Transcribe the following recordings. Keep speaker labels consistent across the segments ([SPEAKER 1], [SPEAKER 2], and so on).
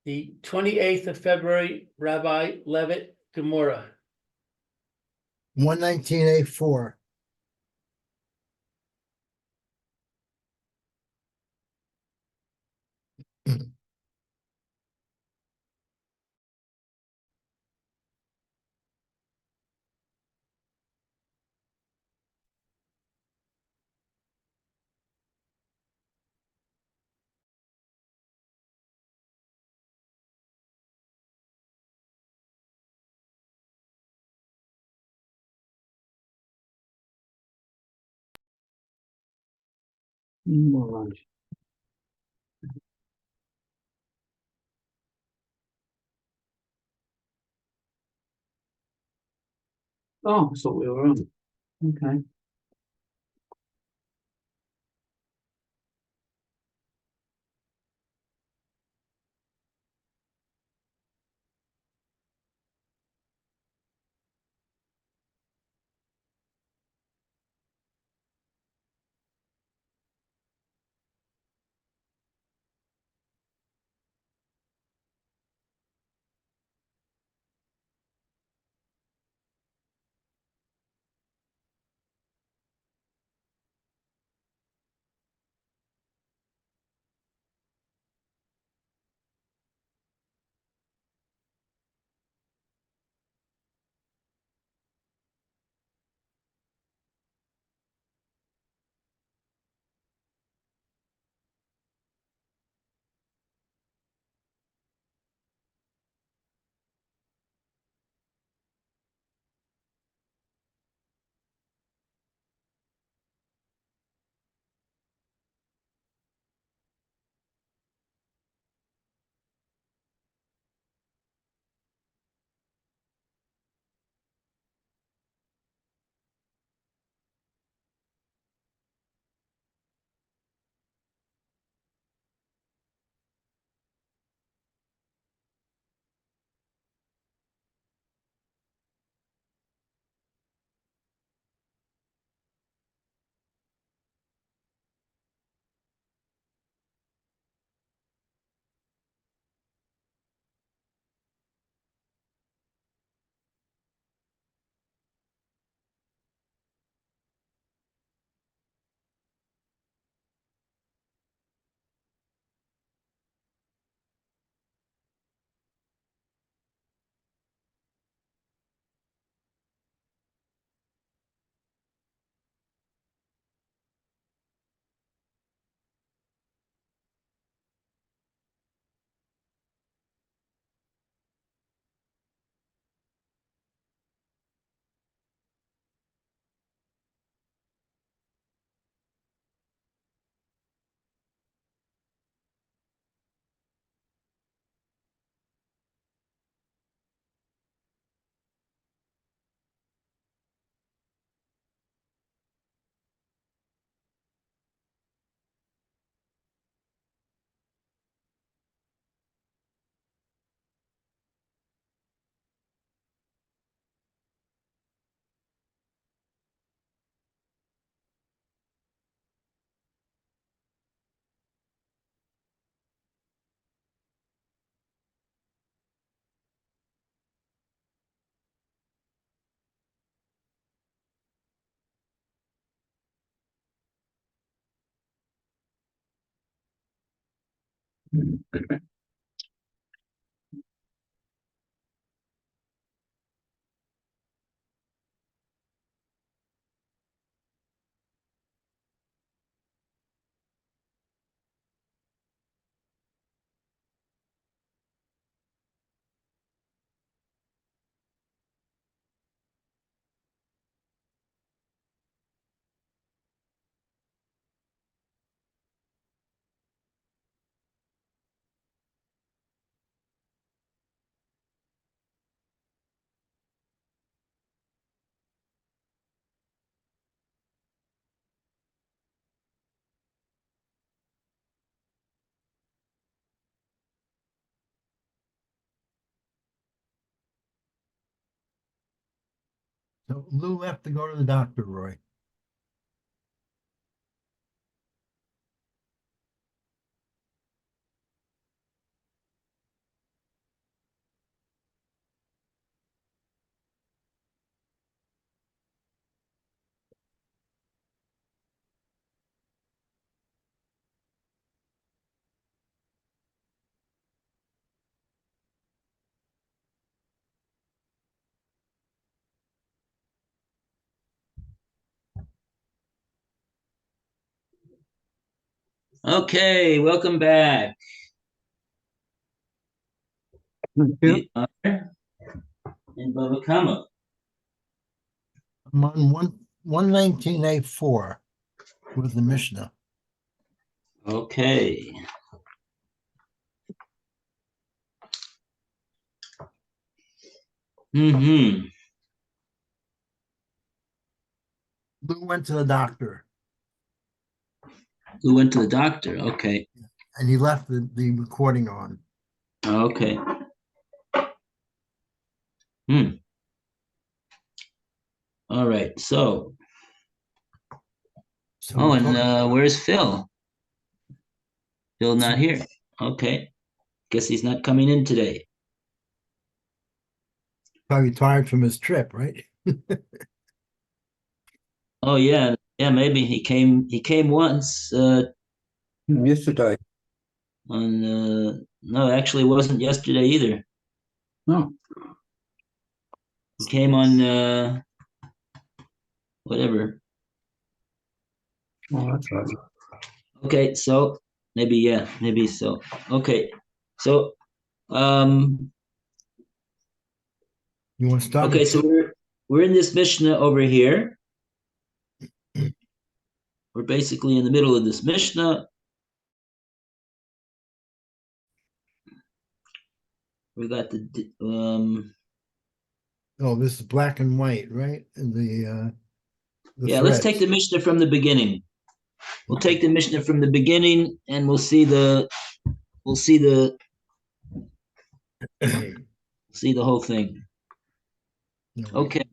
[SPEAKER 1] The 28th of February, Rabbi Levitt, Gemora.
[SPEAKER 2] 119A4.
[SPEAKER 3] Oh, I thought we were on. Okay.
[SPEAKER 2] So Lou left to go to the doctor, Roy.
[SPEAKER 4] Okay, welcome back.
[SPEAKER 3] Yeah.
[SPEAKER 4] We are in Bava Kama.
[SPEAKER 2] I'm on 119A4 with the Mishnah.
[SPEAKER 4] Okay. Mm-hmm.
[SPEAKER 2] Lou went to the doctor
[SPEAKER 4] We went to the doctor. Okay.
[SPEAKER 2] and he left the recording on.
[SPEAKER 4] Okay. Hmm. All right. So,
[SPEAKER 2] So
[SPEAKER 4] oh,
[SPEAKER 2] we're
[SPEAKER 4] and
[SPEAKER 2] talking-
[SPEAKER 4] where's Phil? Phil not here. Okay. Guess he's not coming in today.
[SPEAKER 2] probably tired from his trip, right?
[SPEAKER 4] Oh yeah, yeah. Maybe he came. He came once.
[SPEAKER 3] Yesterday.
[SPEAKER 4] On no, actually, it wasn't yesterday either.
[SPEAKER 3] No.
[SPEAKER 4] He came on whatever.
[SPEAKER 3] Oh, that's right.
[SPEAKER 4] Okay, so maybe yeah, maybe so. Okay, so um,
[SPEAKER 2] You want to start?
[SPEAKER 4] okay, so we're in this Mishnah over here. We're basically in the middle of this Mishnah. We got the
[SPEAKER 2] Oh, this is black and white, right? And the
[SPEAKER 4] yeah. Let's take the Mishnah from the beginning. We'll take the Mishnah from the beginning, and we'll see the whole thing. Okay,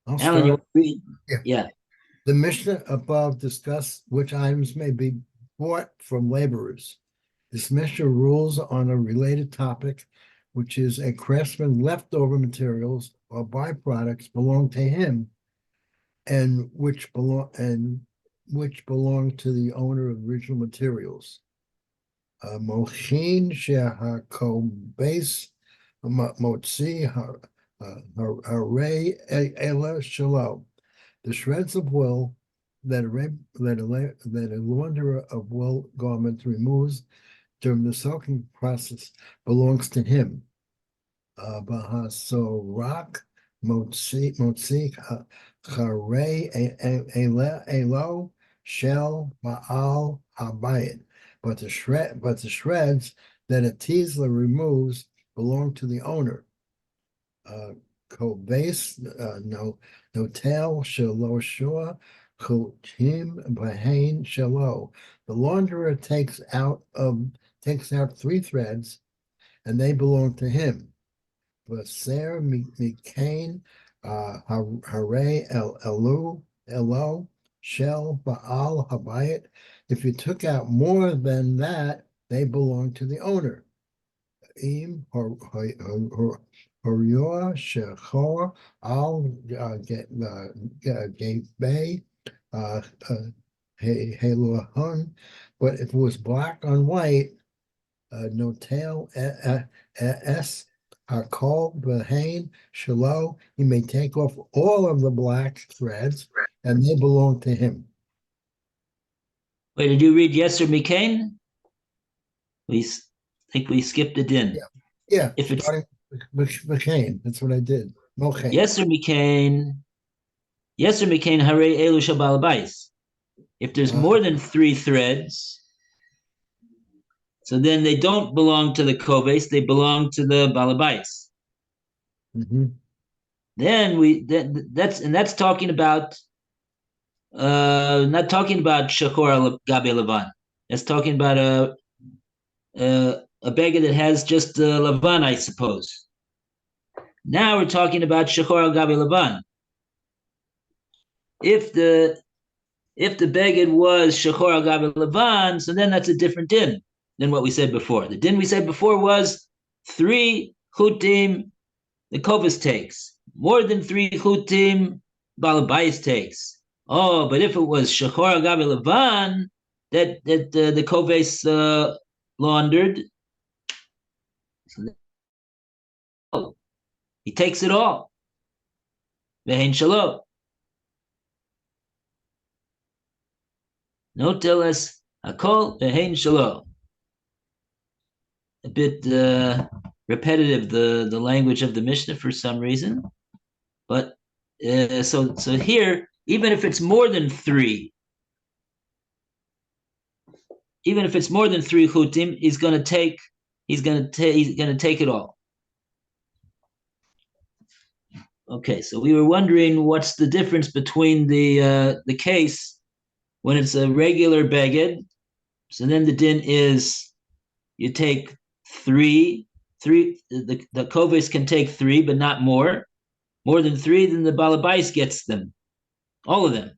[SPEAKER 2] I'll
[SPEAKER 4] Alan, you
[SPEAKER 2] start.
[SPEAKER 4] want to read?
[SPEAKER 2] Yeah.
[SPEAKER 4] Yeah.
[SPEAKER 2] The Mishnah above discuss which items may be bought from laborers. This Mishnah rules on a related topic, which is a craftsman's leftover materials or byproducts belong to him, and which belong to the owner of original materials. Mochin shehakobes motzi haray ela shalom. The shreds of wool that a launderer of wool garments removes during the soaking process belongs to him. Bahasorak motzi chare elo shel baal habayit. But the shreds that a teasler removes belong to the owner. Kobase notel shelo shua chotim bahain shelo. The launderer takes out 3 threads, and they belong to him. Vaser mikain hare elo shel baal habayit. If you took out more than that, they belong to the owner. Im horyor shechor al gabei helohun. But if it was black on white, notel es hakol behain shalo, he may take off all of the black threads, and they belong to him.
[SPEAKER 4] Wait, did you read Yeser Mikain? We think we skipped a din.
[SPEAKER 2] Yeah,
[SPEAKER 4] If it's
[SPEAKER 2] starting with Mikain, that's what I did. Mochain.
[SPEAKER 4] Yeser Mikain Hare Elu Shabal Bais. If there's more than 3 threads, so then they don't belong to the koves, they belong to the balabais.
[SPEAKER 2] Mhm.
[SPEAKER 4] Then that's talking about not talking about shachor gabe levan. That's talking about a beggar that has just levan, I suppose. Now we're talking about shachor gabe levan. If the beggar was shachor gabe levan, so then that's a different din than what we said before. The din we said before was 3 chutim the kovis takes. More than 3 chutim balabais takes. Oh, but if it was shachor gabe levan that the koves laundered, so he takes it all. Ve'hen shalom. No tell us Hakol behein shelo. A bit repetitive, the language of the Mishnah for some reason, but so here, even if it's more than three, chutim, he's going to take it all. Okay, so we were wondering what's the difference between the case when it's a regular beged. So then the din is you take three. The koves can take three, but not more. More than three, then the balabais gets them, all of them,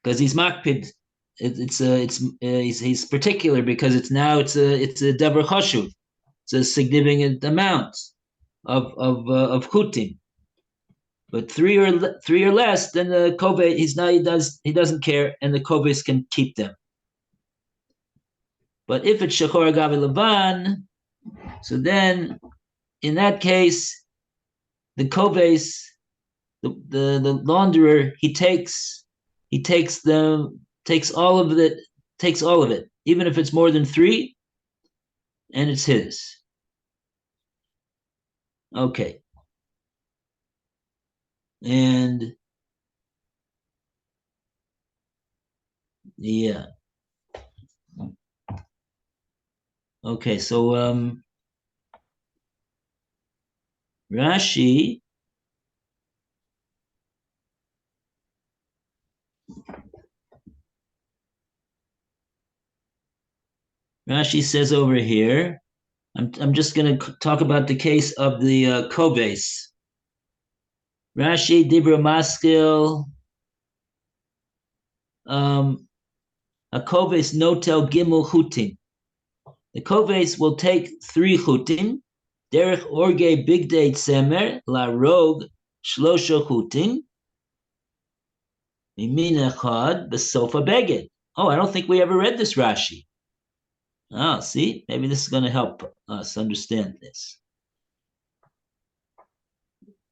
[SPEAKER 4] because he's makpid. He's particular because it's a davar chashuv. It's a significant amount of chutim. But three or less, then the koves he doesn't care, and the koves can keep them. But if it's shachor gavi levan, so then in that case, the koves, the launderer, he takes all of it, even if it's more than three, and it's his. Okay. And yeah. Okay, so Rashi says over here, I'm just going to talk about the case of the koves. Rashi dibra maskil a koves notel gimel chutim. The koves will take 3 chutim, derech orge bigdei tzemer la rog shlosha chutim mimin echad besofa beged. Oh, I don't think we ever read this Rashi. Oh, see, maybe this is going to help us understand this.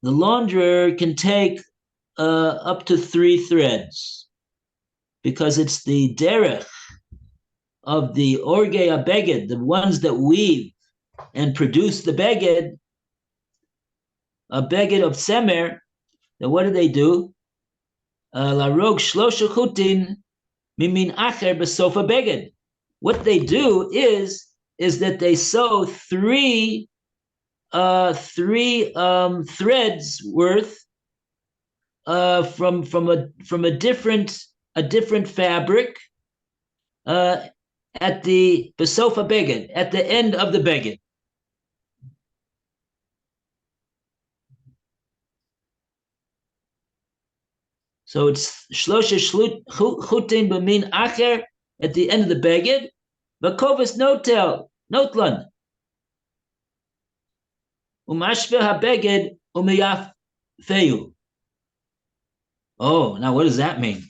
[SPEAKER 4] The launderer can take up to 3 threads because it's the derech of the orge abeged, the ones that weave and produce the beged, a beged of semer. Then what do? La rog shlosha chutin mimin acher besofa beged. What they do is that they sew 3 threads worth from a different fabric at the besofa beged, at the end of the beged. So it's shlosha chutin b'min acher at the end of the beged, but kovis notlan umashveh habeged umiyafeu. Oh, now what does that mean?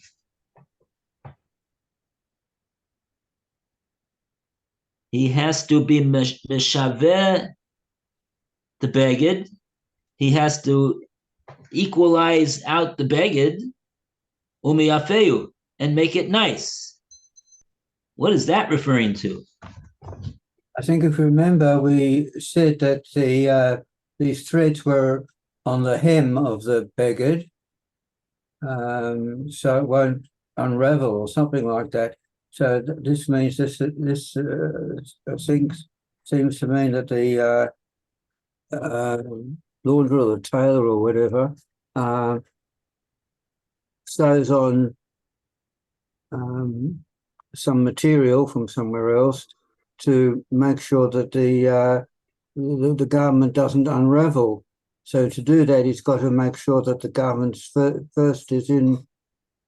[SPEAKER 4] He has to be meshaveh the beged. He has to equalize out the beged umiyafeu and make it nice. What is that referring to?
[SPEAKER 3] I think if you remember, we said that these threads were on the hem of the beged, so it won't unravel or something like that. So this means this seems to mean that the launderer or the tailor or whatever sews on some material from somewhere else to make sure that the garment doesn't unravel. So to do that, he's got to make sure that the garment first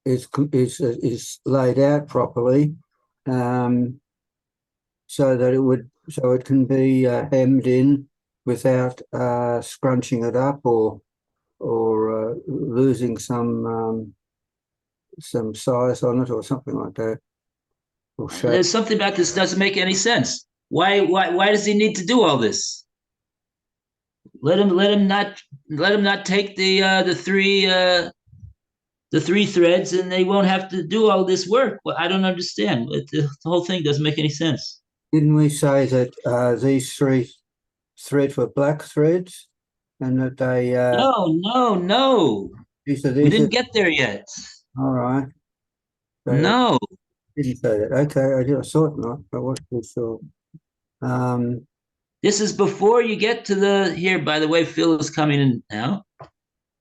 [SPEAKER 3] is laid out properly, so that it can be hemmed in without scrunching it up or losing some size on it or something like that.
[SPEAKER 4] There's something about this doesn't make any sense. Why does he need to do all this? Let him not take the 3 the 3 threads, and they won't have to do all this work. Well, I don't understand. The whole thing doesn't make any sense.
[SPEAKER 3] Didn't we say that these 3 threads were black threads, and that they
[SPEAKER 4] No.
[SPEAKER 3] these are
[SPEAKER 4] We didn't get there yet.
[SPEAKER 3] all right. So
[SPEAKER 4] No.
[SPEAKER 3] didn't say that. Okay, I thought not, but what we saw.
[SPEAKER 4] This is before you get to the here. By the way, Phil is coming in now.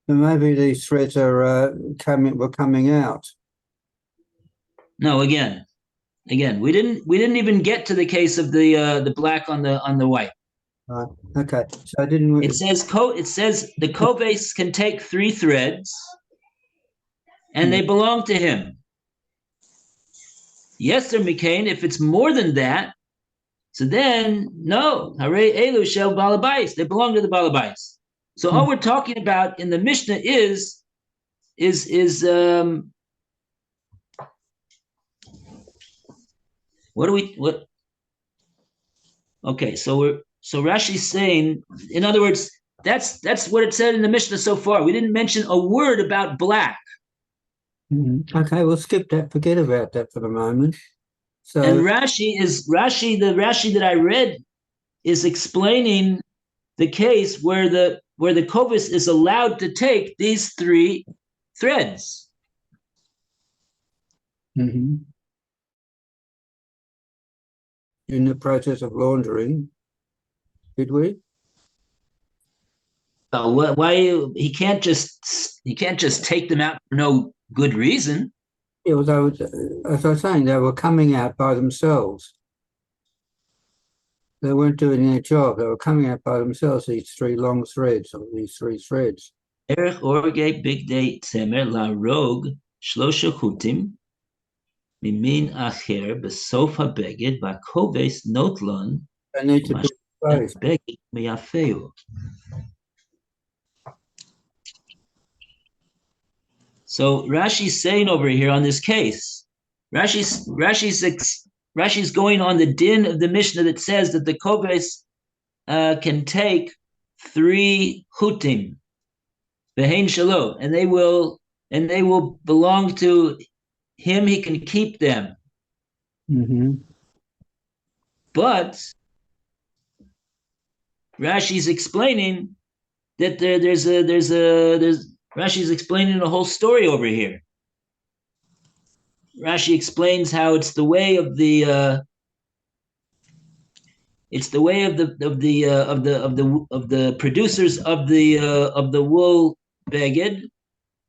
[SPEAKER 3] Maybe these threads are coming out.
[SPEAKER 4] No, again, we didn't even get to the case of the black on the white.
[SPEAKER 3] Right. Okay. So I didn't.
[SPEAKER 4] It says the koves can take 3 threads, and they belong to him. Yes, there McCain. If it's more than that, so then no. Hare elu shel balabais. They belong to the balabais. So all we're talking about in the Mishnah is what? Okay, so Rashi's saying, in other words, that's what it said in the Mishnah so far. We didn't mention a word about black.
[SPEAKER 3] Okay, we'll skip that. Forget about that for the moment. So,
[SPEAKER 4] and the Rashi that I read is explaining the case where the kovis is allowed to take these 3 threads.
[SPEAKER 3] in the process of laundering, did we?
[SPEAKER 4] Why he can't just take them out for no good reason?
[SPEAKER 3] Yeah, well, as I was saying, they were coming out by themselves. They weren't doing their job. They were coming out by themselves, these 3 long threads, or these 3 threads.
[SPEAKER 4] Erech orge bigdei tzemer la rog shlosha chutim mimin acher besof habeged vakoves notlon
[SPEAKER 3] They need to be exposed.
[SPEAKER 4] beged miyafeu. So Rashi's saying over here on this case, Rashi's going on the din of the Mishnah that says that the koves can take 3 chutim, behein shalo, and they will belong to him. He can keep them. But Rashi's explaining that there's Rashi's explaining a whole story over here. Rashi explains how it's the way of the producers of the wool beged.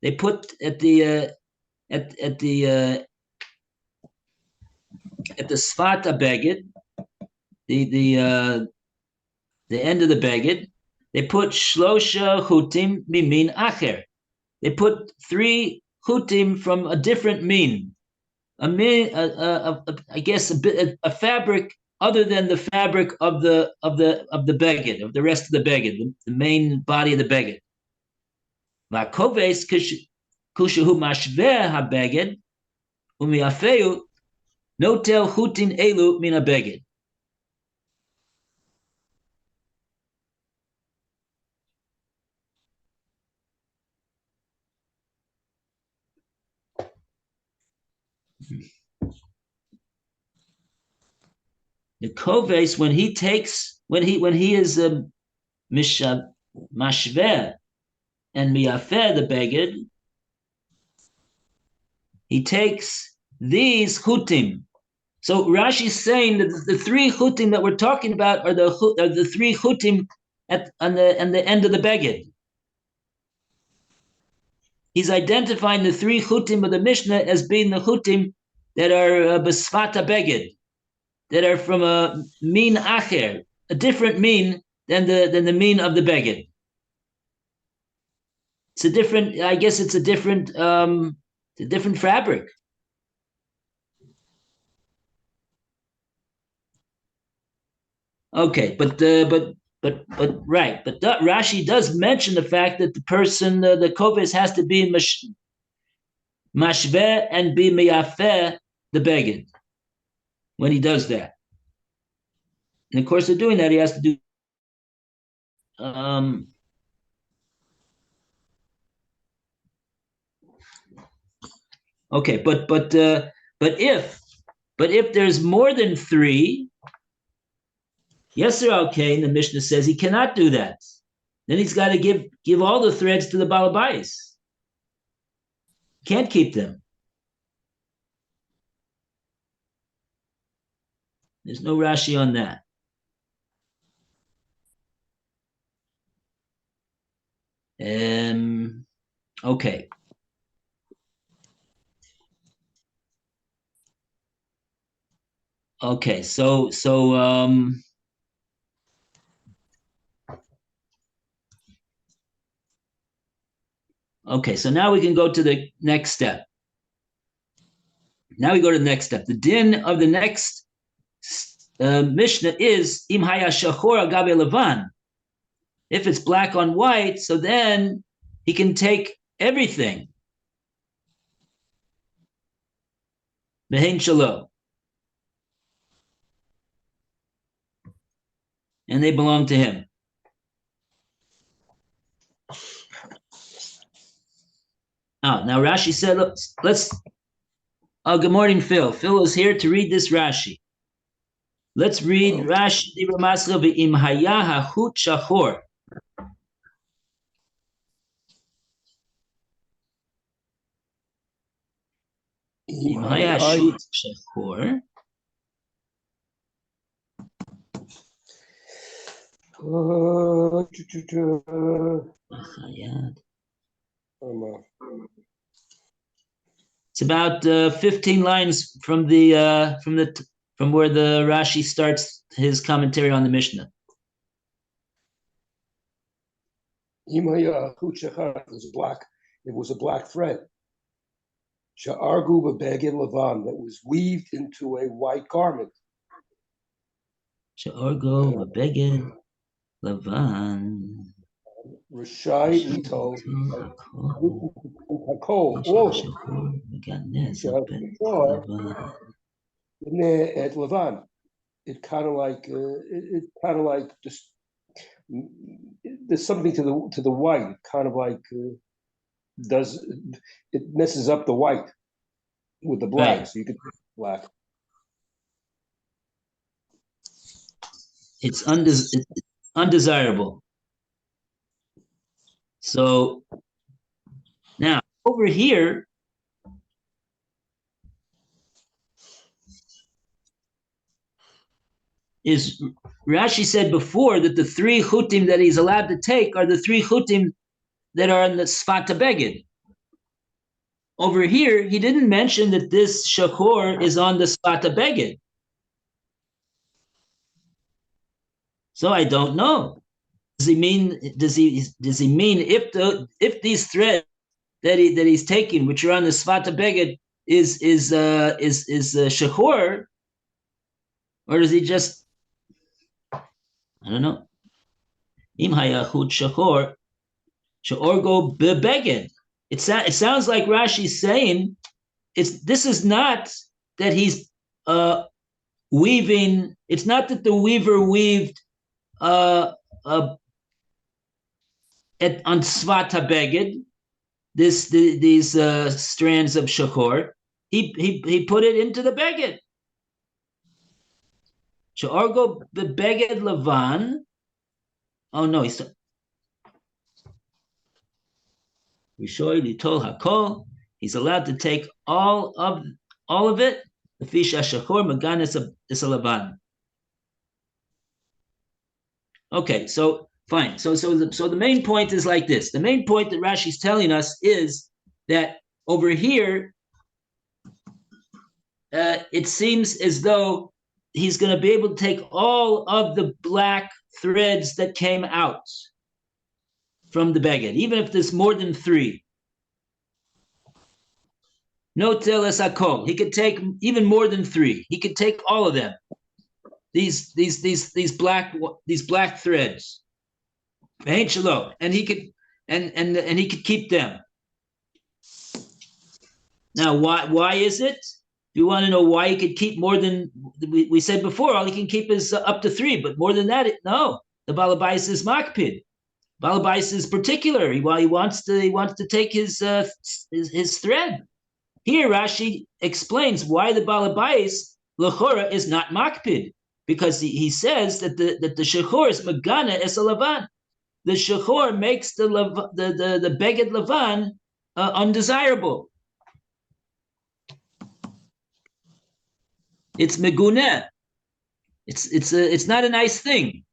[SPEAKER 4] They put at the svata beged, the end of the beged, they put shlosha chutim mimin acher. They put 3 chutim from a different min, I guess a fabric other than the fabric of the beged, of the rest of the beged, the main body of the beged. Vakoves kushahu mashveh habeged umiafeu notel chutin elu min habeged. The koves, when he is mashveh and miyafeh the beged, he takes these chutim. So Rashi's saying that the 3 chutim that we're talking about are the 3 chutim on the end of the beged. He's identifying the 3 chutim of the Mishnah as being the chutim that are besfata beged, that are from a min acher, a different min than the min of the beged. It's a different. I guess it's a different fabric. Okay, but right, but Rashi does mention the fact that the person, the koves, has to be mashveh and be miyafeh the beged when he does that. And of course, in doing that, he has to do. Okay, but if there's more than 3, Yesser al Kain, the Mishnah says he cannot do that. Then he's got to give all the threads to the Balabais. Can't keep them. There's no Rashi on that. Okay. Okay, so okay, so now we can go to the next step. Now we go to the next step. The din of the next Mishnah is im haya shachor al gabe levan. If it's black on white, so then he can take everything. Behein shalo. And they belong to him. Now Rashi said, let's good morning, Phil. Phil is here to read this Rashi. Let's read Rashi Dibra Masla v'im haya hachut shachor. Im haya hachut shachor. It's about 15 lines from where the Rashi starts his commentary on the Mishnah.
[SPEAKER 5] It was a black thread. Sha'argu b'beged levan, that was weaved into a white garment.
[SPEAKER 4] Sha'argu b'beged levan.
[SPEAKER 5] Rashai Ito, Hakol, all of it. At Levan, it kind of like just there's something to the white. It kind of like it messes up the white with the black, right. So you could black.
[SPEAKER 4] It's undesirable. So now over here, is Rashi said before that the 3 chutim that he's allowed to take are the 3 chutim that are in the Sfata Beged. Over here, he didn't mention that this shachor is on the Sfata Beged. So I don't know. Does he mean if these threads that he's taking, which are on the Sfata Beged, is shachor, or does he just, I don't know. Im hayachut shachor, she'orgo bebeged. It sounds like Rashi's saying this is not that he's weaving. It's not that the weaver weaved on Svata Beged, these strands of shachor. He put it into the Beged. She'orgo bebeged levan. Oh no, he's Rishoy litol hakol. He's allowed to take all of it. The fish ashachor maganis is a levan. Okay, so fine. So the main point is like this. The main point that Rashi's telling us is that over here, it seems as though he's going to be able to take all of the black threads that came out from the beged, even if there's more than 3. No teles hakol. He could take even more than 3. He could take all of them. These black threads. And he could and he could keep them. Now, why is it? If you want to know why he could keep more than we said before, all he can keep is up to 3, but more than that, no. The balabais is makpid. Balabais is particular. He wants to take his thread. here Rashi explains why the balabais lechora is not makpid, because he says that the shechor is magana es a lavan. The shechor makes the beged lavan undesirable. It's meguneh. It's not a nice thing.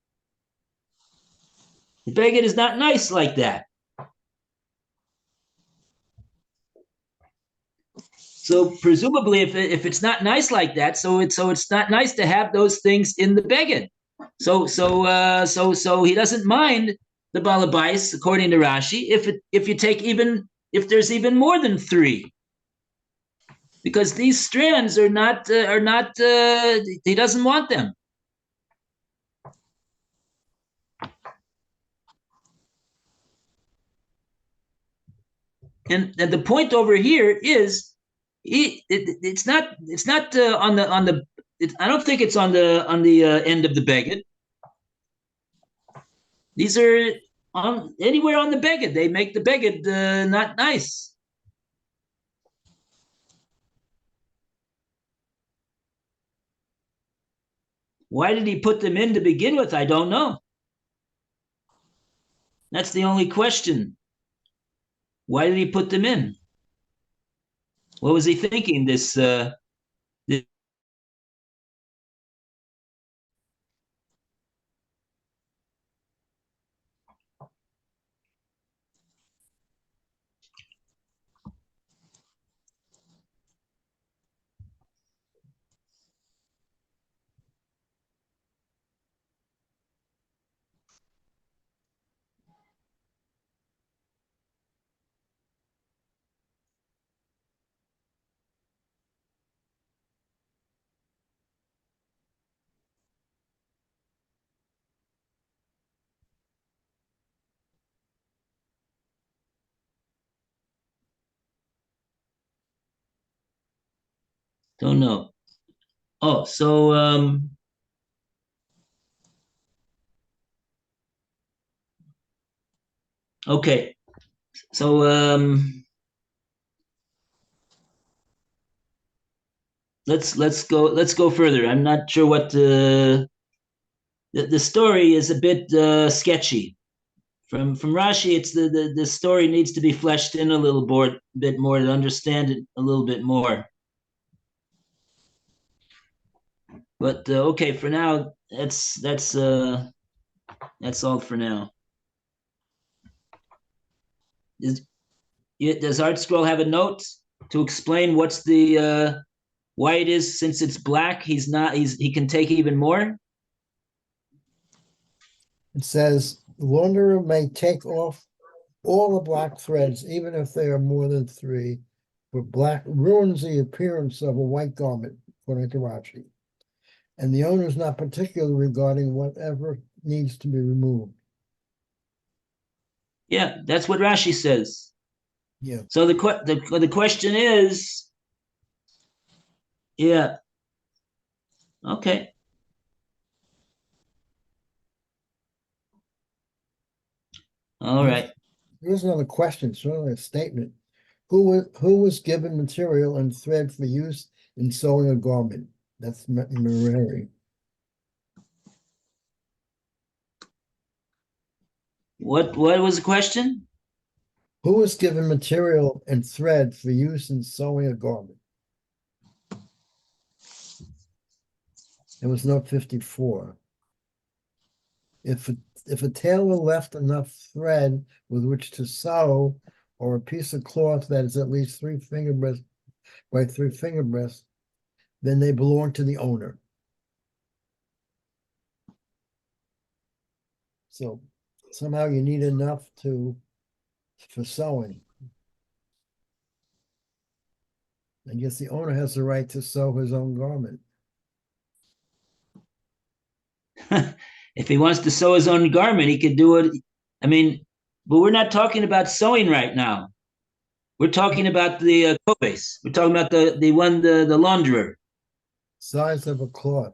[SPEAKER 4] The beged is not nice like that. So presumably, if it's not nice like that, so it's not nice to have those things in the beged. So he doesn't mind the balabais, according to Rashi, if there's even more than 3, because these strands are not he doesn't want them. And the point over here is it's not on the I don't think it's on the end of the beged. These are on anywhere on the beged. They make the beged not nice. Why did he put them in to begin with? I don't know. That's the only question. Why did he put them in? What was he thinking? This don't know. Oh, so okay. So let's go further. I'm not sure what the story is a bit sketchy. From Rashi, it's the story needs to be fleshed in a little bit more to understand it a little bit more. But okay, for now, that's all for now. Does Art Scroll have a note to explain what's the why it is, since it's black, he can take even more?
[SPEAKER 2] It says the launderer may take off all the black threads, even if they are more than 3, but black ruins the appearance of a white garment, according to Rashi. And the owner is not particular regarding whatever needs to be removed.
[SPEAKER 4] Yeah, that's what Rashi says.
[SPEAKER 2] Yeah.
[SPEAKER 4] So the question is, yeah, okay. All right.
[SPEAKER 2] Here's another question, certainly a statement. Who was given material and thread for use in sewing a garment? That's Merari.
[SPEAKER 4] What was the question?
[SPEAKER 2] Who was given material and thread for use in sewing a garment? It was note 54. If a tailor left enough thread with which to sew, or a piece of cloth that is at least 3 finger breadths by 3 finger breadths, then they belong to the owner. So somehow you need enough for sewing. I guess the owner has the right to sew his own garment.
[SPEAKER 4] If he wants to sew his own garment, he could do it. I mean, but we're not talking about sewing right now. We're talking about the koves. We're talking about the launderer.
[SPEAKER 2] Size of a cloth.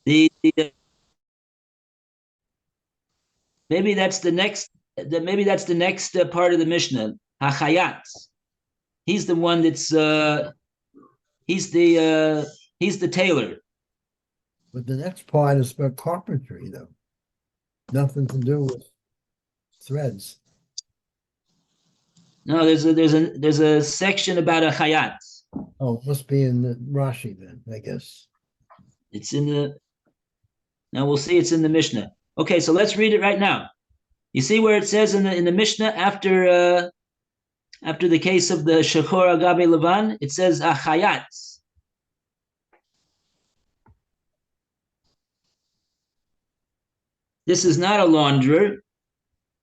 [SPEAKER 4] Maybe that's the next. Maybe that's the next part of the Mishnah. Hachayat. he's the one that's he's the tailor.
[SPEAKER 2] But the next part is about carpentry, though. Nothing to do with threads.
[SPEAKER 4] No, there's a section about a chayat.
[SPEAKER 2] Oh, it must be in the Rashi then, I guess.
[SPEAKER 4] It's in the. Now we'll see. It's in the Mishnah. Okay, so let's read it right now. You see where it says in the Mishnah after the case of the Shechor Agabe Levan, it says achayat. This is not a launderer.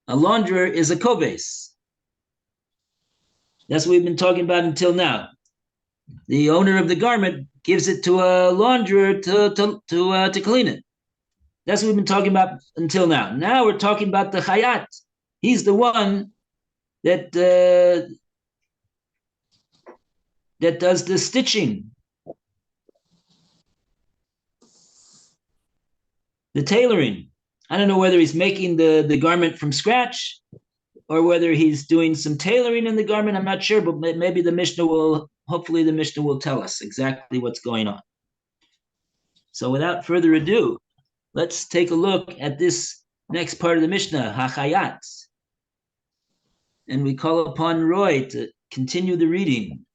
[SPEAKER 4] A launderer is a koves. That's what we've been talking about until now. The owner of the garment gives it to a launderer to clean it. That's what we've been talking about until now. Now we're talking about the chayat. He's the one that that does the stitching, the tailoring. I don't know whether he's making the garment from scratch or whether he's doing some tailoring in the garment. I'm not sure, but maybe hopefully the Mishnah will tell us exactly what's going on. So without further ado, let's take a look at this next part of the Mishnah, Hachayat. And we call upon Roy to continue the reading.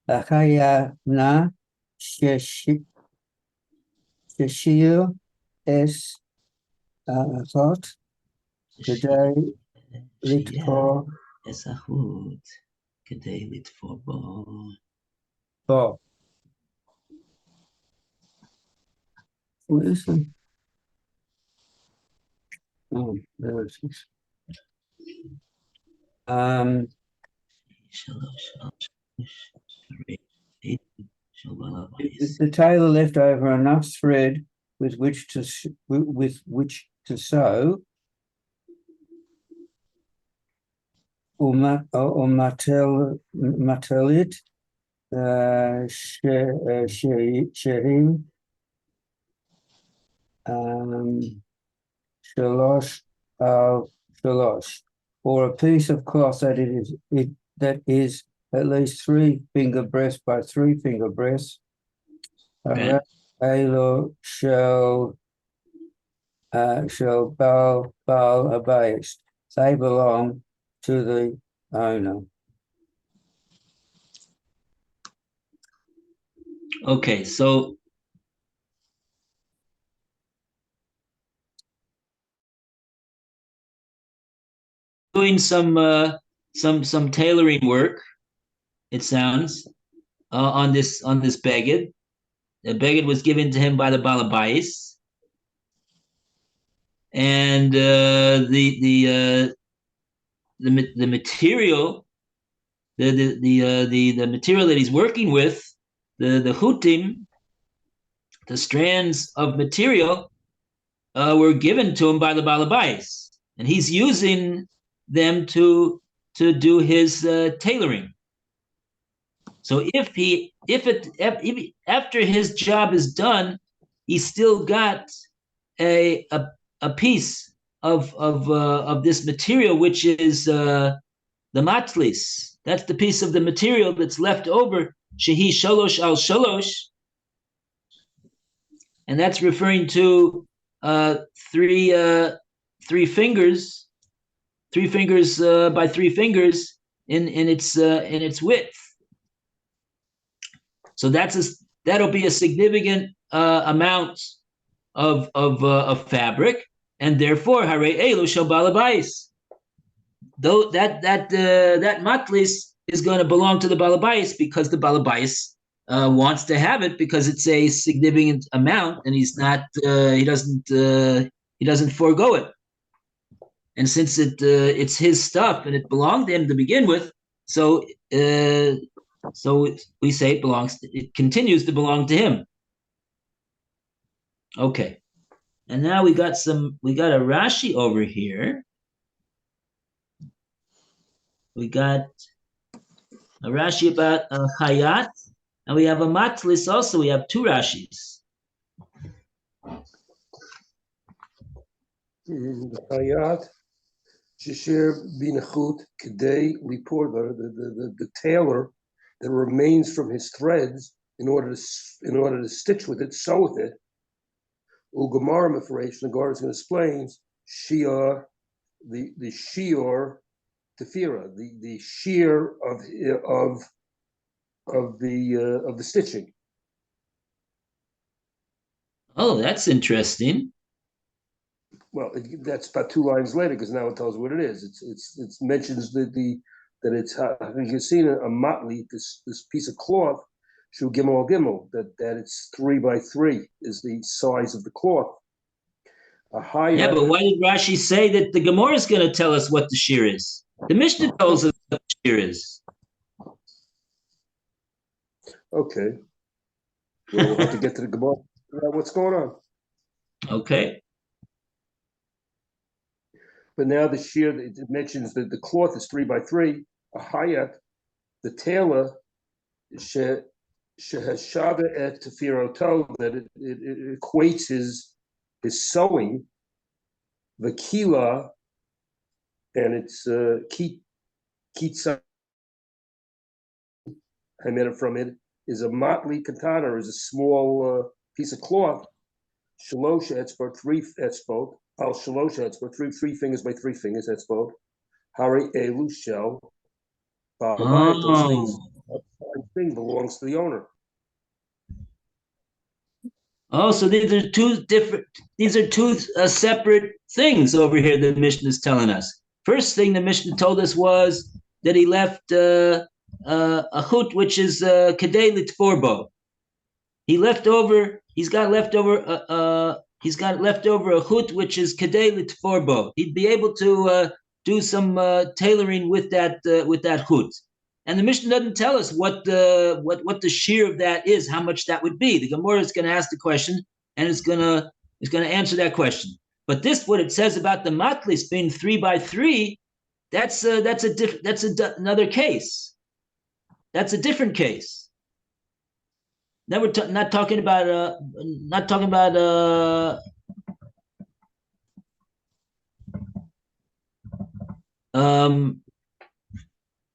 [SPEAKER 3] Achayana sheshir es achot kedei litfor
[SPEAKER 4] Esahut kedei litfor bo.
[SPEAKER 3] bo. What is it? Oh, there it is. The tailor left over enough thread with which to sew, or matelit sherim shalosh shalosh, or a piece of cloth that is at least 3 finger breadths by 3 finger breadths. Elo shall bal abayis. They belong to the owner.
[SPEAKER 4] Okay, so doing some tailoring work, it sounds, on this beged. The beged was given to him by the balabais, and the material, the material that he's working with, the chutim, the strands of material, were given to him by the balabais, and he's using them to do his tailoring. So if after his job is done, he's still got a piece of this material, which is the matlis. That's the piece of the material that's left over. Shehi shalosh al shalosh, and that's referring to 3 fingers, 3 fingers by 3 fingers in its width. So that'll be a significant amount of fabric, and therefore hare elu shel balabais. Though that matlis is going to belong to the balabais because the balabais wants to have it because it's a significant amount, and he doesn't forego it. And since it's his stuff and it belonged to him to begin with, so we say it continues to belong to him. Okay, and now we got a Rashi over here. We got a Rashi about Chayat, and we have a Matlis also. We have 2 Rashis.
[SPEAKER 5] Hayat Shishir Binachut Kedei Lipor, the tailor that remains from his threads in order to stitch with it, sew with it. Gemara Mefresh, the Gemara is going to explain Shior, the Shior Tefira, the shear of the stitching.
[SPEAKER 4] Oh, that's interesting.
[SPEAKER 5] Well, that's about 2 lines later, because now it tells what it is. It mentions that it's you can see a motley, this piece of cloth, shu gimel gimel, that it's 3 by 3 is the size of the cloth.
[SPEAKER 4] Yeah, but why did Rashi say that the Gemara is going to tell us what the shear is? The Mishnah tells us what the shear is.
[SPEAKER 5] Okay. Well, we'll have to get to the Gemara. What's going on?
[SPEAKER 4] Okay.
[SPEAKER 5] But now the shear, it mentions that the cloth is 3 by 3. A hayat, the tailor, shehashada et tefiroto, that it equates his sewing, the kila, and it's kitsa. I made it from it, is a motley katana, is a small piece of cloth. Shalosh etzbot, 3 etzbot. Al shalosh etzbot, 3 fingers by 3 fingers etzbot. Hari elu shel. Those thing belongs to the owner.
[SPEAKER 4] Oh, so these are two separate things over here that the Mishnah is telling us. First thing the Mishnah told us was that he left a chut, which is kedei litforbo. He's got left over a chut, which is kedei litforbo. He'd be able to do some tailoring with that chut. And the Mishnah doesn't tell us what the shear of that is, how much that would be. The Gemora is going to ask the question, and it's going to answer that question. But what it says about the matlis being 3 by 3, that's another case. That's a different case. Now we're not talking about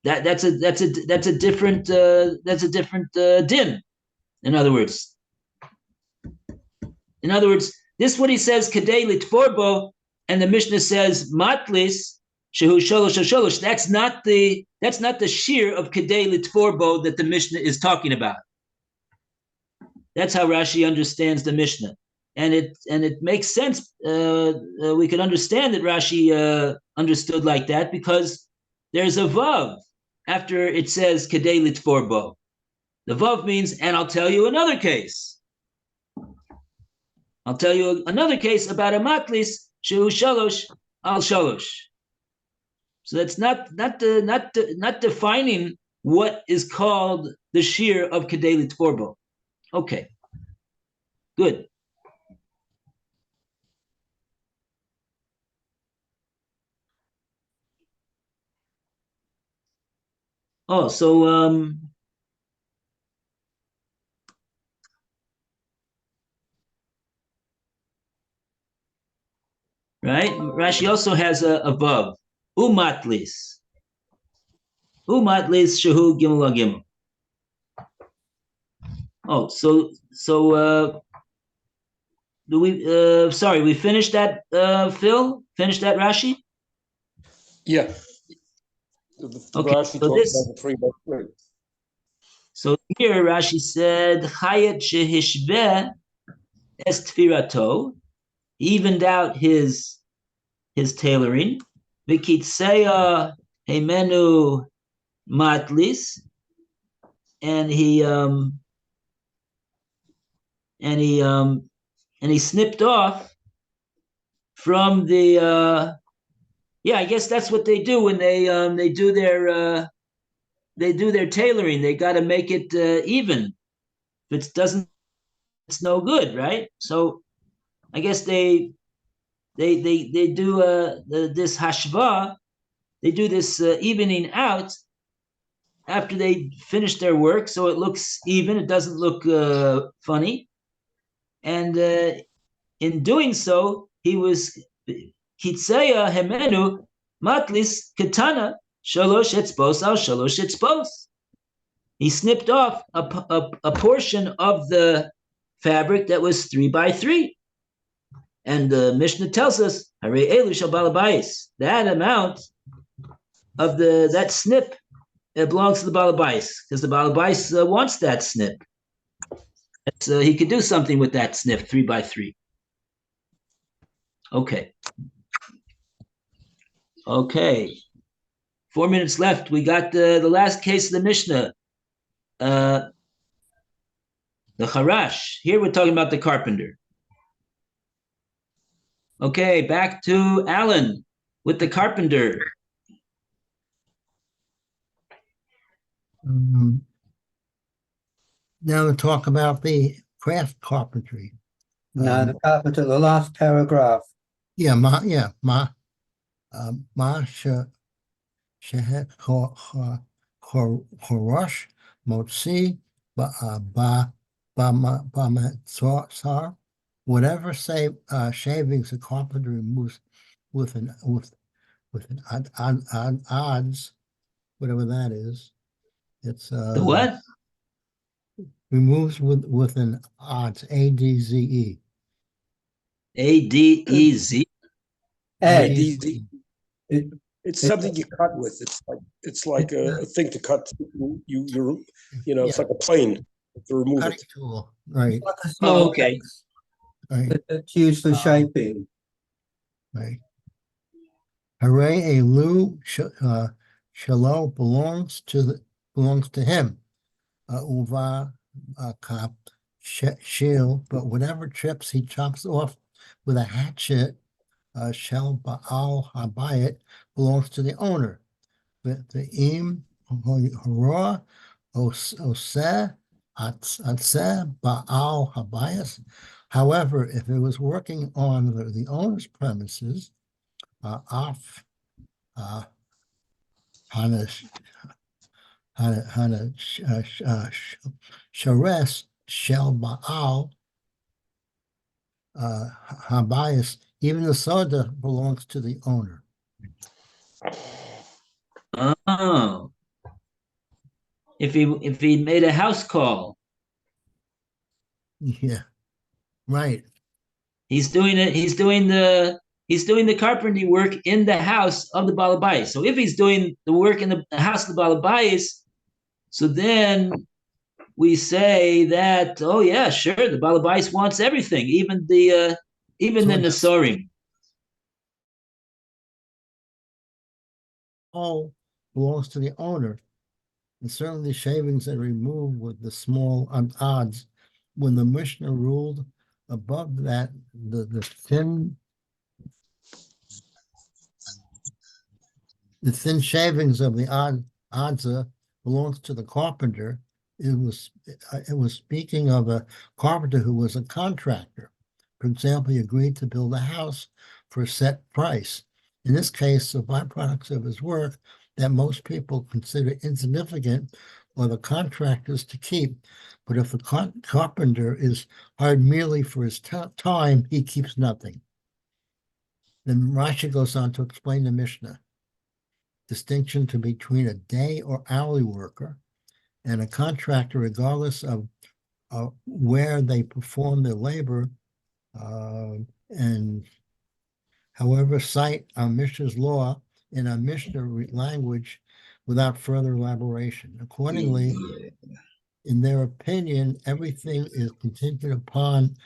[SPEAKER 4] that's a different din. In other words, this is what he says kedei litforbo, and the Mishnah says matlis shehu sholosh sholosh. That's not the shear of kedei litforbo that the Mishnah is talking about. That's how Rashi understands the Mishnah, and it makes sense. We can understand that Rashi understood like that because there's a vav after it says kedei litforbo. The vav means, and I'll tell you another case. I'll tell you another case about a matlis shehu shalosh al shalosh. So that's not defining what is called the shear of kedei litforbo. Okay, good. Oh, so right? Rashi also has a vav. Umatlis. Umatlis shehu gimel gimel. Oh, so do we sorry, we finished that Phil? Finished that Rashi?
[SPEAKER 5] Yeah.
[SPEAKER 4] Okay,
[SPEAKER 5] Rashi
[SPEAKER 4] so
[SPEAKER 5] talks about the 3 by 3.
[SPEAKER 4] So here Rashi said Chayet shehishveh es tfirato, he evened out his tailoring. Vikitseya hemenu matlis, and he snipped off from the yeah, I guess that's what they do when they do their tailoring. They got to make it even. If it doesn't, it's no good, right? So I guess they do this hashva. They do this evening out after they finish their work, so it looks even. It doesn't look funny, and in doing so, he was Kitseya hemenu matlis katana shalosh etzbos al shalosh etzbos. He snipped off a portion of the fabric that was 3 by 3. And the Mishnah tells us, Hare elu shel balabais, that amount of that snip, it belongs to the balabais, because the balabais wants that snip. He could do something with that snip, 3 by 3. Okay. 4 minutes left. We got the last case of the Mishnah. The Harash. Here we're talking about the carpenter. Okay, back to Alan with the carpenter.
[SPEAKER 2] Now to talk about the craft carpentry.
[SPEAKER 3] No, the carpenter, the last paragraph.
[SPEAKER 2] Shehek Horosh Motzi Bamatzar, whatever shavings a carpenter removes with an odds, whatever that is. It's
[SPEAKER 4] The what?
[SPEAKER 2] Removes with an odds, ADZE.
[SPEAKER 4] ADEZ.
[SPEAKER 3] Adze.
[SPEAKER 5] It's something you cut with. It's like a thing to cut. It's like a plane to remove
[SPEAKER 2] Cutting
[SPEAKER 5] it.
[SPEAKER 2] tool, right?
[SPEAKER 3] Like a
[SPEAKER 4] Oh,
[SPEAKER 3] small
[SPEAKER 4] okay.
[SPEAKER 3] axe
[SPEAKER 2] Right.
[SPEAKER 3] that's used for shaping.
[SPEAKER 2] Right. Hooray, a Lu Shalo belongs to him. Uva Kap Shil, but whatever chips he chops off with a hatchet, Shel Baal Habayit belongs to the owner. The Im Hora Oseh Atzeh Baal Habayis. However, if it was working on the owner's premises, Af Hana Shares Shel Baal Habayis, even the soda belongs to the owner.
[SPEAKER 4] Oh. If he made a house call,
[SPEAKER 2] Yeah, right.
[SPEAKER 4] he's doing the carpentry work in the house of the balabais. So if he's doing the work in the house of the balabais, so then we say that, oh yeah, sure, the balabais wants everything, even the Nesorim.
[SPEAKER 2] All belongs to the owner, and certainly the shavings are removed with the small odds. When the Mishnah ruled above that, the thin shavings of the odzah belongs to the carpenter. It was speaking of a carpenter who was a contractor. For example, he agreed to build a house for a set price. In this case, the byproducts of his work that most people consider insignificant are the contractors to keep. But if the carpenter is hired merely for his time, he keeps nothing. Then Rashi goes on to explain the Mishnah. Distinction between a day or hourly worker and a contractor, regardless of where they perform their labor, and however cite our Mishnah's law in our Mishnah language without further elaboration. Accordingly, in their opinion, everything is contingent upon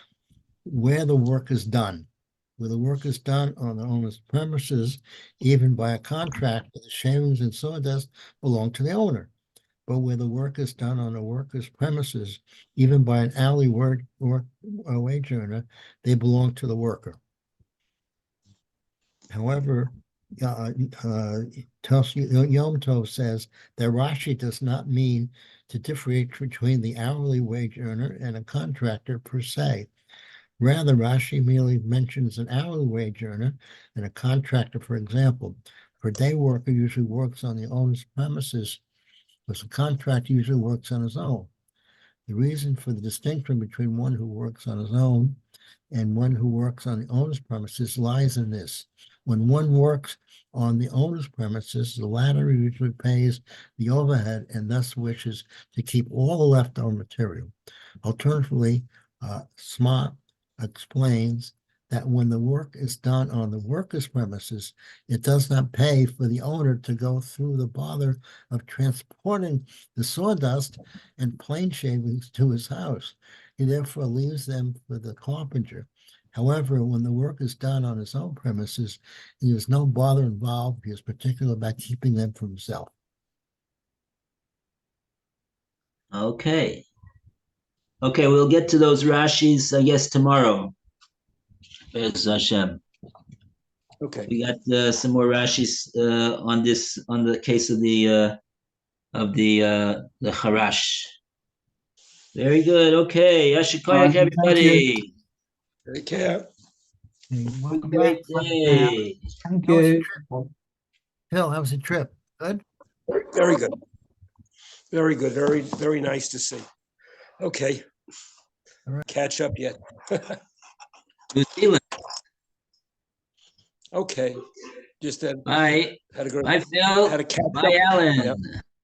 [SPEAKER 2] where the work is done. Where the work is done on the owner's premises, even by a contractor, the shavings and sawdust belong to the owner. But where the work is done on a worker's premises, even by an hourly wage earner, they belong to the worker. However, Yom Tov says that Rashi does not mean to differentiate between the hourly wage earner and a contractor per se. Rather, Rashi merely mentions an hourly wage earner and a contractor. For example, for a day worker usually works on the owner's premises, whereas a contractor usually works on his own. The reason for the distinction between one who works on his own and one who works on the owner's premises lies in this. When one works on the owner's premises, the latter usually pays the overhead and thus wishes to keep all the leftover material. Alternatively, Smart explains that when the work is done on the worker's premises, it does not pay for the owner to go through the bother of transporting the sawdust and plane shavings to his house. He therefore leaves them for the carpenter. However, when the work is done on his own premises, there is no bother involved. He is particular about keeping them for himself.
[SPEAKER 4] Okay. Okay, we'll get to those Rashis, I guess, tomorrow. Bez Hashem.
[SPEAKER 5] Okay.
[SPEAKER 4] We got some more Rashis on this, on the case of the Harash. Very good. Okay. Yashikoyak,
[SPEAKER 3] Thank you.
[SPEAKER 4] everybody.
[SPEAKER 5] Take care.
[SPEAKER 2] Okay,
[SPEAKER 4] Have a
[SPEAKER 2] welcome
[SPEAKER 4] great
[SPEAKER 2] back.
[SPEAKER 4] day.
[SPEAKER 3] Thank
[SPEAKER 2] How was your
[SPEAKER 3] you.
[SPEAKER 2] trip? Phil, how was the trip? Good?
[SPEAKER 5] Very good. Very good. Very, very nice to see. Okay.
[SPEAKER 2] All right.
[SPEAKER 5] Catch up yet?
[SPEAKER 4] New Zealand.
[SPEAKER 5] Okay. Just
[SPEAKER 4] Bye.
[SPEAKER 5] had a good,
[SPEAKER 4] Bye, Phil.
[SPEAKER 5] had a catch
[SPEAKER 4] Bye,
[SPEAKER 5] up.
[SPEAKER 4] Alan.
[SPEAKER 5] Yep.